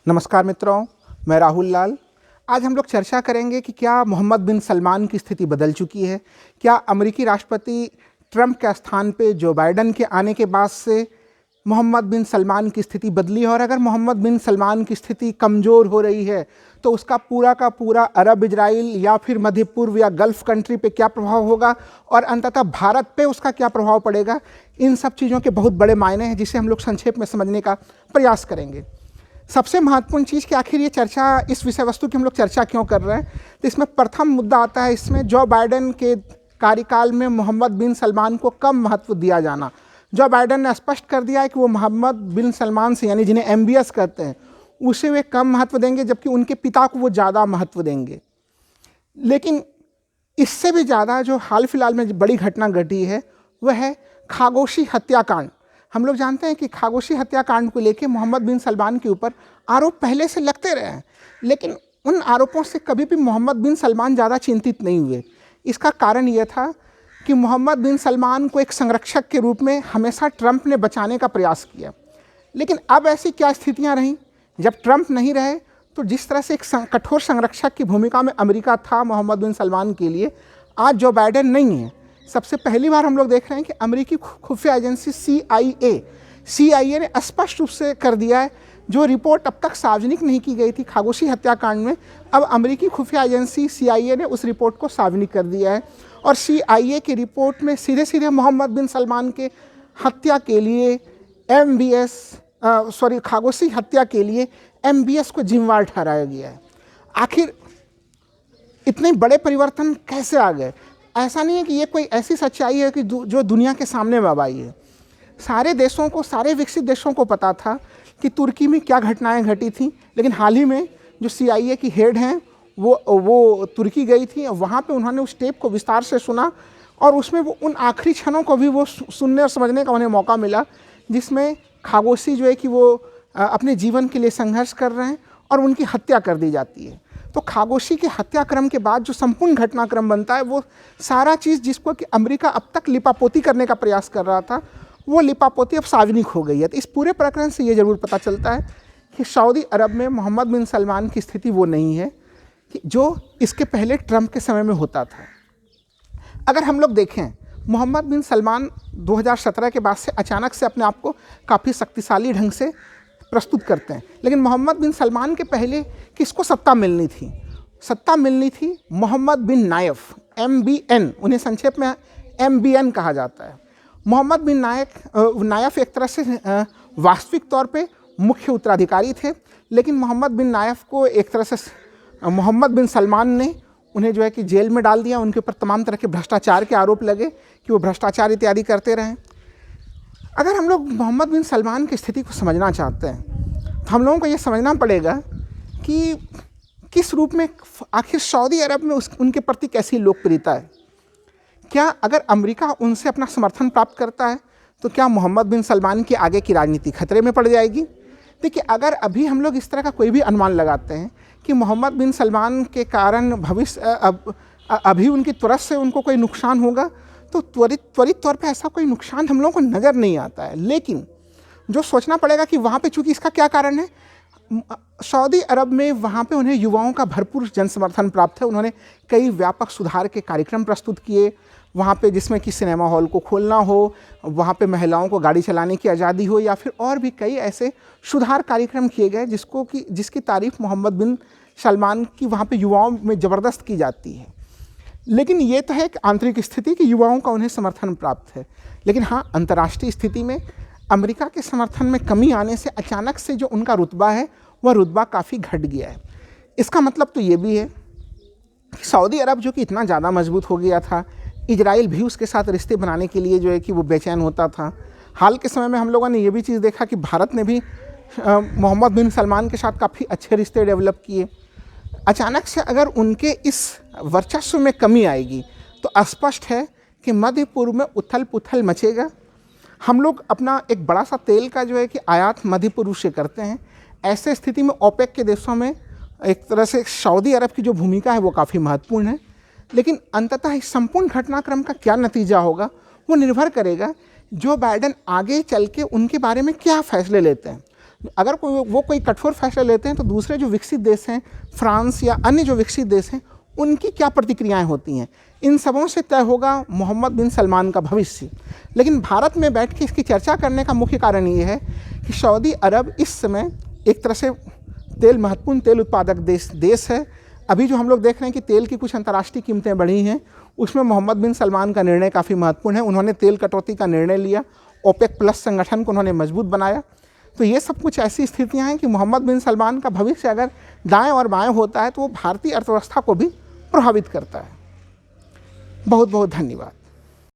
नमस्कार मित्रों, मैं राहुल लाल। आज हम लोग चर्चा करेंगे कि क्या मोहम्मद बिन सलमान की स्थिति बदल चुकी है। क्या अमेरिकी राष्ट्रपति ट्रंप के स्थान पे जो बाइडेन के आने के बाद से मोहम्मद बिन सलमान की स्थिति बदली है, और अगर मोहम्मद बिन सलमान की स्थिति कमज़ोर हो रही है तो उसका पूरा का पूरा अरब, इजराइल या फिर मध्य पूर्व या गल्फ़ कंट्री पे क्या प्रभाव होगा, और अंततः भारत पे उसका क्या प्रभाव पड़ेगा। इन सब चीज़ों के बहुत बड़े मायने हैं जिसे हम लोग संक्षेप में समझने का प्रयास करेंगे। सबसे महत्वपूर्ण चीज़ कि आखिर ये चर्चा, इस विषय वस्तु की हम लोग चर्चा क्यों कर रहे हैं, तो इसमें प्रथम मुद्दा आता है इसमें जो बाइडेन के कार्यकाल में मोहम्मद बिन सलमान को कम महत्व दिया जाना। जो बाइडेन ने स्पष्ट कर दिया है कि वो मोहम्मद बिन सलमान से, यानी जिन्हें MBS कहते हैं, उसे वे कम महत्व देंगे, जबकि उनके पिता को वो ज़्यादा महत्व देंगे। लेकिन इससे भी ज़्यादा जो हाल फिलहाल में बड़ी घटना घटी है वह है खामोशी हत्याकांड। हम लोग जानते हैं कि खामोशी हत्याकांड को लेकर मोहम्मद बिन सलमान के ऊपर आरोप पहले से लगते रहे हैं, लेकिन उन आरोपों से कभी भी मोहम्मद बिन सलमान ज़्यादा चिंतित नहीं हुए। इसका कारण यह था कि मोहम्मद बिन सलमान को एक संरक्षक के रूप में हमेशा ट्रंप ने बचाने का प्रयास किया। लेकिन अब ऐसी क्या स्थितियां रहीं, जब ट्रंप नहीं रहे तो जिस तरह से एक कठोर संरक्षक की भूमिका में अमेरिका था मोहम्मद बिन सलमान के लिए, आज जो बाइडेन नहीं है। सबसे पहली बार हम लोग देख रहे हैं कि अमेरिकी खुफिया एजेंसी CIA ने स्पष्ट रूप से कर दिया है, जो रिपोर्ट अब तक सार्वजनिक नहीं की गई थी खामोशी हत्याकांड में, अब अमेरिकी खुफिया एजेंसी CIA ने उस रिपोर्ट को सार्वजनिक कर दिया है। और CIA की रिपोर्ट में सीधे सीधे मोहम्मद बिन सलमान के हत्या के लिए खामोशी हत्या के लिए MBS को जिम्मेवार ठहराया गया है। आखिर इतने बड़े परिवर्तन कैसे आ गए? ऐसा नहीं है कि ये कोई ऐसी सच्चाई है कि जो दुनिया के सामने अब आई है। सारे देशों को, सारे विकसित देशों को पता था कि तुर्की में क्या घटनाएं घटी थी, लेकिन हाल ही में जो CIA की हेड हैं वो तुर्की गई थी, और वहाँ पे उन्होंने उस टेप को विस्तार से सुना, और उसमें वो उन आखिरी क्षणों को भी वो सुनने और समझने का उन्हें मौका मिला जिसमें खामोशी जो है कि वो अपने जीवन के लिए संघर्ष कर रहे हैं और उनकी हत्या कर दी जाती है। तो खामोशी के हत्याक्रम के बाद जो संपूर्ण घटनाक्रम बनता है, वो सारा चीज़ जिसको कि अमेरिका अब तक लिपापोती करने का प्रयास कर रहा था, वो लिपापोती अब सार्वजनिक हो गई है। तो इस पूरे प्रकरण से ये ज़रूर पता चलता है कि सऊदी अरब में मोहम्मद बिन सलमान की स्थिति वो नहीं है कि जो इसके पहले ट्रंप के समय में होता था। अगर हम लोग देखें, मोहम्मद बिन सलमान 2017 के बाद से अचानक से अपने आप को काफ़ी शक्तिशाली ढंग से प्रस्तुत करते हैं, लेकिन मोहम्मद बिन सलमान के पहले किसको सत्ता मिलनी थी? सत्ता मिलनी थी मोहम्मद बिन नायफ, MBN, उन्हें संक्षेप में MBN कहा जाता है। मोहम्मद बिन नायफ एक तरह से वास्तविक तौर पे मुख्य उत्तराधिकारी थे, लेकिन मोहम्मद बिन नायफ को एक तरह से मोहम्मद बिन सलमान ने उन्हें जो है कि जेल में डाल दिया। उनके ऊपर तमाम तरह के भ्रष्टाचार के आरोप लगे कि वो भ्रष्टाचार इत्यादि करते रहें। अगर हम लोग मोहम्मद बिन सलमान की स्थिति को समझना चाहते हैं तो हम लोगों को ये समझना पड़ेगा कि किस रूप में आखिर सऊदी अरब में उनके प्रति कैसी लोकप्रियता है। क्या अगर अमेरिका उनसे अपना समर्थन प्राप्त करता है तो क्या मोहम्मद बिन सलमान की आगे की राजनीति खतरे में पड़ जाएगी? देखिए, अगर अभी हम लोग इस तरह का कोई भी अनुमान लगाते हैं कि मोहम्मद बिन सलमान के कारण भविष्य अभी उनकी तरफ से उनको कोई नुकसान होगा, तो त्वरित तौर पे ऐसा कोई नुकसान हम लोगों को नज़र नहीं आता है। लेकिन जो सोचना पड़ेगा कि वहाँ पे, चूँकि इसका क्या कारण है, सऊदी अरब में वहाँ पे उन्हें युवाओं का भरपूर जन समर्थन प्राप्त है। उन्होंने कई व्यापक सुधार के कार्यक्रम प्रस्तुत किए वहाँ पे, जिसमें कि सिनेमा हॉल को खोलना हो, वहाँ पे महिलाओं को गाड़ी चलाने की आज़ादी हो, या फिर और भी कई ऐसे सुधार कार्यक्रम किए गए जिसकी तारीफ़ मोहम्मद बिन सलमान की वहाँ पे युवाओं में ज़बरदस्त की जाती है। लेकिन ये तो है एक आंतरिक स्थिति कि युवाओं का उन्हें समर्थन प्राप्त है। लेकिन हाँ, अंतर्राष्ट्रीय स्थिति में अमेरिका के समर्थन में कमी आने से अचानक से जो उनका रुतबा है वह रुतबा काफ़ी घट गया है। इसका मतलब तो ये भी है कि सऊदी अरब जो कि इतना ज़्यादा मजबूत हो गया था, इजराइल भी उसके साथ रिश्ते बनाने के लिए जो है कि वो बेचैन होता था। हाल के समय में हम लोगों ने ये भी चीज़ देखा कि भारत ने भी मोहम्मद बिन सलमान के साथ काफ़ी अच्छे रिश्ते डेवलप किए। अचानक से अगर उनके इस वर्चस्व में कमी आएगी तो स्पष्ट है कि मध्य पूर्व में उथल पुथल मचेगा। हम लोग अपना एक बड़ा सा तेल का जो है कि आयात मध्य पूर्व से करते हैं। ऐसे स्थिति में ओपेक के देशों में एक तरह से सऊदी अरब की जो भूमिका है वो काफ़ी महत्वपूर्ण है। लेकिन अंततः इस संपूर्ण घटनाक्रम का क्या नतीजा होगा वो निर्भर करेगा जो बाइडेन आगे चल के उनके बारे में क्या फैसले लेते हैं। अगर वो कोई कठोर फैसला लेते हैं तो दूसरे जो विकसित देश हैं, फ्रांस या अन्य जो विकसित देश हैं, उनकी क्या प्रतिक्रियाएं होती हैं। इन सबों से तय होगा मोहम्मद बिन सलमान का भविष्य। लेकिन भारत में बैठ के इसकी चर्चा करने का मुख्य कारण ये है कि सऊदी अरब इस समय एक तरह से महत्वपूर्ण तेल उत्पादक देश है। अभी जो हम लोग देख रहे हैं कि तेल की कुछ अंतर्राष्ट्रीय कीमतें बढ़ी हैं, उसमें मोहम्मद बिन सलमान का निर्णय काफ़ी महत्वपूर्ण है। उन्होंने तेल कटौती का निर्णय लिया, ओपेक प्लस संगठन को उन्होंने मजबूत बनाया। तो ये सब कुछ ऐसी स्थितियां हैं कि मोहम्मद बिन सलमान का भविष्य अगर दाएं और बाएं होता है तो वो भारतीय अर्थव्यवस्था को भी प्रभावित करता है। बहुत बहुत धन्यवाद।